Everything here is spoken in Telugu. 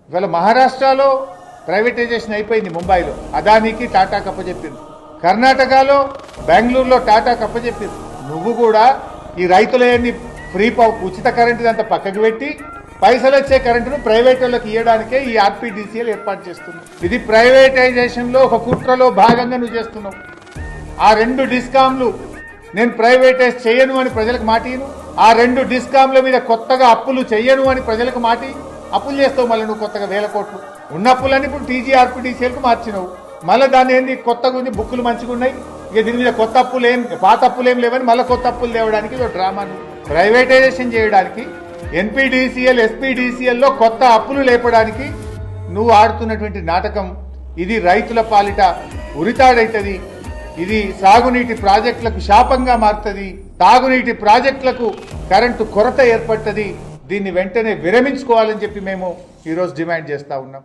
ఇవాళ మహారాష్ట్రలో ప్రైవేటైజేషన్ అయిపోయింది, ముంబైలో అదానికి టాటాకి అప్పచెప్పింది, కర్ణాటకలో బెంగళూరులో టాటాకి అప్పచెప్పింది. నువ్వు కూడా ఈ రైతులన్నీ ఉచిత కరెంటు అంతా పక్కకు పెట్టి పైసలు వచ్చే కరెంటును ప్రైవేట్ వాళ్ళకి ఇవ్వడానికే ఈ ఆర్పీడీసీఎల్ ఏర్పాటు చేస్తున్నావు. ఇది ప్రైవేటైజేషన్లో ఒక కుట్రలో భాగంగా నువ్వు చేస్తున్నావు. ఆ 2 డిస్కామ్లు నేను ప్రైవేటైజ్ చేయను అని ప్రజలకు మాటిను, ఆ 2 డిస్కామ్ల మీద కొత్తగా అప్పులు చెయ్యను అని ప్రజలకు మాటి అప్పులు చేస్తావు. మళ్ళీ నువ్వు కొత్తగా 1000 కోట్లు ఉన్న అప్పులన్నీ ఇప్పుడు టీజీఆర్పీడీసీఎల్కు మార్చినావు. మళ్ళీ దాన్ని ఏంది కొత్తగా ఉంది, బుక్కులు మంచిగా ఉన్నాయి, ఇక దీని మీద కొత్త అప్పులు పాత అప్పులు ఏం లేవని మళ్ళీ కొత్త అప్పులు తేవడానికి డ్రామాను ప్రైవేటైజేషన్ చేయడానికి ఎన్పీడీసీఎల్ ఎస్పీడీసీఎల్లో కొత్త అప్పులు లేపడానికి నువ్వు ఆడుతున్నటువంటి నాటకం ఇది రైతుల పాలిట ఉరితాడైతుంది. ఇది సాగునీటి ప్రాజెక్టులకు శాపంగా మారుతుంది. తాగునీటి ప్రాజెక్టులకు కరెంటు కొరత ఏర్పడుతుంది. దీన్ని వెంటనే విరమించుకోవాలని చెప్పి మేము ఈరోజు డిమాండ్ చేస్తా ఉన్నాం.